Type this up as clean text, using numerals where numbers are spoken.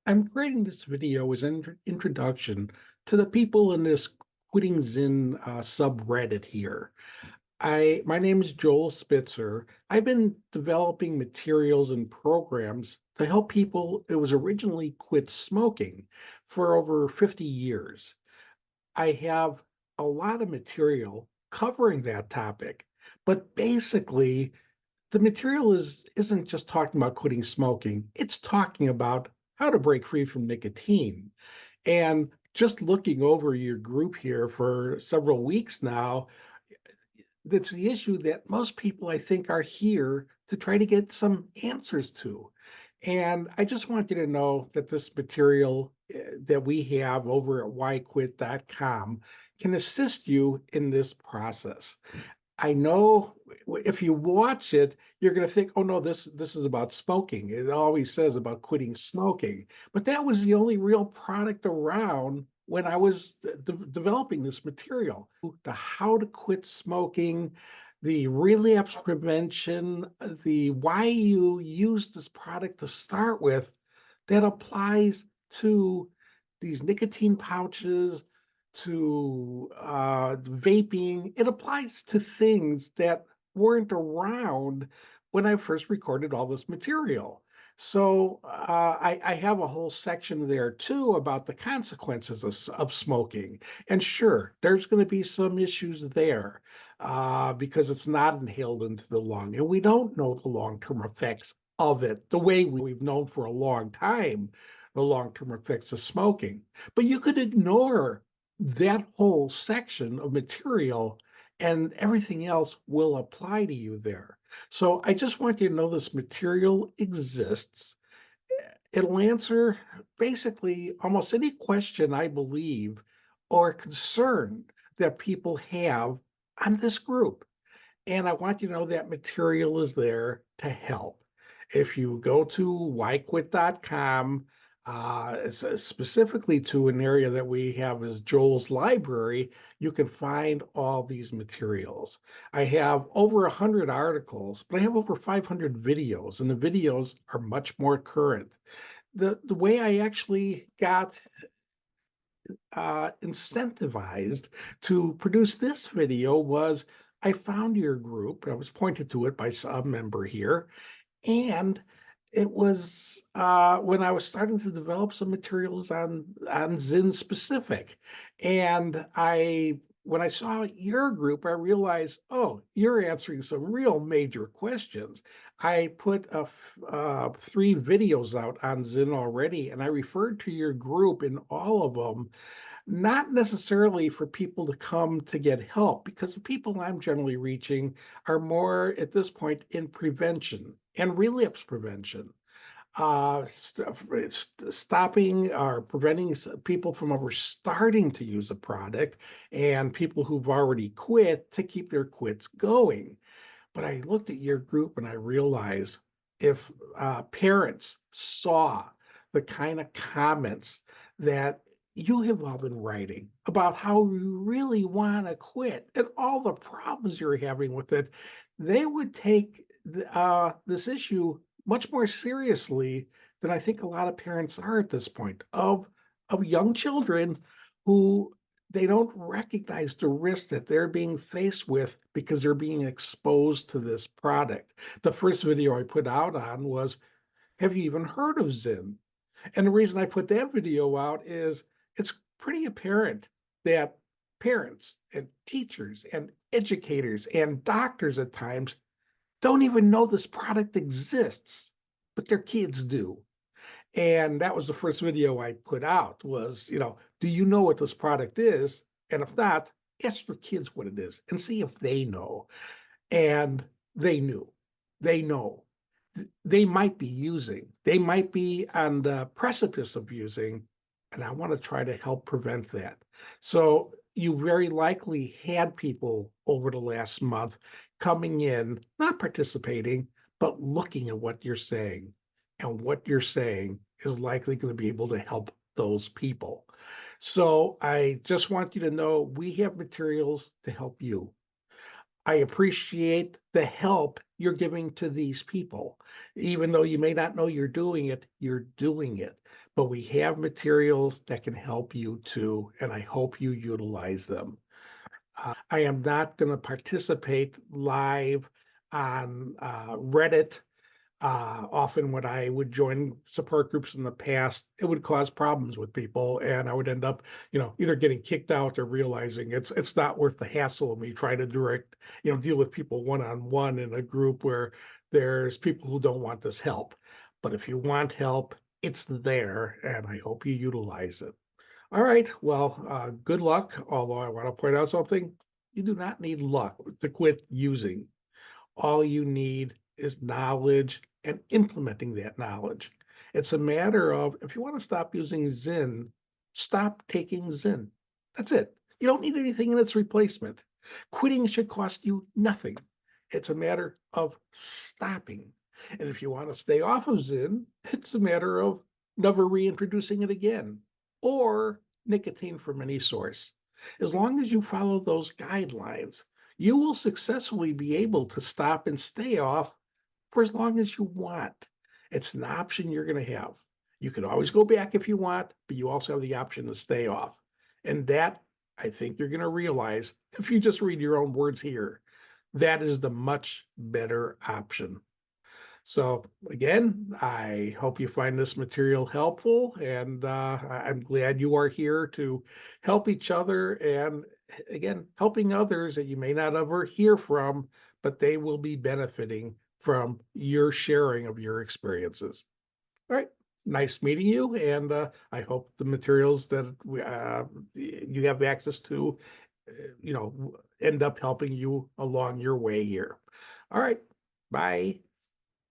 I'm creating this video as an introduction to the people in this QuittingZyn subreddit here. My name is Joel Spitzer. I've been developing materials and programs to help people. It was originally quit smoking for over 50 years. I have a lot of material covering that topic, but basically the material isn't just talking about quitting smoking. It's talking about how to break free from nicotine. And just looking over your group here for several weeks now, that's the issue that most people I think are here to try to get some answers to. And I just want you to know that this material that we have over at whyquit.com can assist you in this process. I know if you watch it, you're going to think, "Oh no, this is about smoking." It always says about quitting smoking, but that was the only real product around when I was developing this material. The how to quit smoking, the relapse prevention, the why you use this product to start with, that applies to these nicotine pouches, to vaping. It applies to things that weren't around when I first recorded all this material. So I have a whole section there too about the consequences of smoking. And sure, there's going to be some issues there because it's not inhaled into the lung. And we don't know the long-term effects of it the way we've known for a long time, the long-term effects of smoking. But you could ignore that whole section of material and everything else will apply to you there. So I just want you to know this material exists. It'll answer basically almost any question I believe or concern that people have on this group. And I want you to know that material is there to help. If you go to whyquit.com, specifically to an area that we have as Joel's library, you can find all these materials. I have over 100 articles, but I have over 500 videos, and the videos are much more current. The way I actually got incentivized to produce this video was I found your group. I was pointed to it by some member here, and it was when I was starting to develop some materials on Zyn specific, and when I saw your group, I realized, oh, you're answering some real major questions. I put 3 videos out on Zyn already, and I referred to your group in all of them, not necessarily for people to come to get help, because the people I'm generally reaching are more at this point in prevention and relapse prevention, stopping or preventing people from ever starting to use a product and people who've already quit to keep their quits going. But I looked at your group and I realized if parents saw the kind of comments that you have all been writing about how you really want to quit and all the problems you're having with it, they would take this issue much more seriously than I think a lot of parents are at this point of young children who they don't recognize the risk that they're being faced with because they're being exposed to this product. The first video I put out on was, have you even heard of Zyn? And the reason I put that video out is it's pretty apparent that parents and teachers and educators and doctors at times don't even know this product exists, but their kids do. And that was the first video I put out was, do you know what this product is? And if not, ask your kids what it is and see if they know. And they knew. They know. They might be using. They might be on the precipice of using, and I want to try to help prevent that. So you very likely had people over the last month coming in, not participating, but looking at what you're saying. And what you're saying is likely going to be able to help those people. So I just want you to know we have materials to help you. I appreciate the help you're giving to these people. Even though you may not know you're doing it. But we have materials that can help you too, and I hope you utilize them. I am not going to participate live on Reddit. Often, when I would join support groups in the past, it would cause problems with people, and I would end up, either getting kicked out or realizing it's not worth the hassle of me trying to deal with people one on one in a group where there's people who don't want this help. But if you want help, it's there, and I hope you utilize it. All right. Well, good luck. Although I want to point out something, you do not need luck to quit using. All you need is knowledge and implementing that knowledge. It's a matter of, if you want to stop using Zyn, stop taking Zyn. That's it. You don't need anything in its replacement. Quitting should cost you nothing. It's a matter of stopping. And if you want to stay off of Zyn, it's a matter of never reintroducing it again, or nicotine from any source. As long as you follow those guidelines, you will successfully be able to stop and stay off for as long as you want. It's an option you're going to have. You can always go back if you want, but you also have the option to stay off. And that, I think you're going to realize, if you just read your own words here, that is the much better option. So again, I hope you find this material helpful, and I'm glad you are here to help each other, and again, helping others that you may not ever hear from, but they will be benefiting from your sharing of your experiences. All right. Nice meeting you, and I hope the materials that you have access to, end up helping you along your way here. All right. Bye.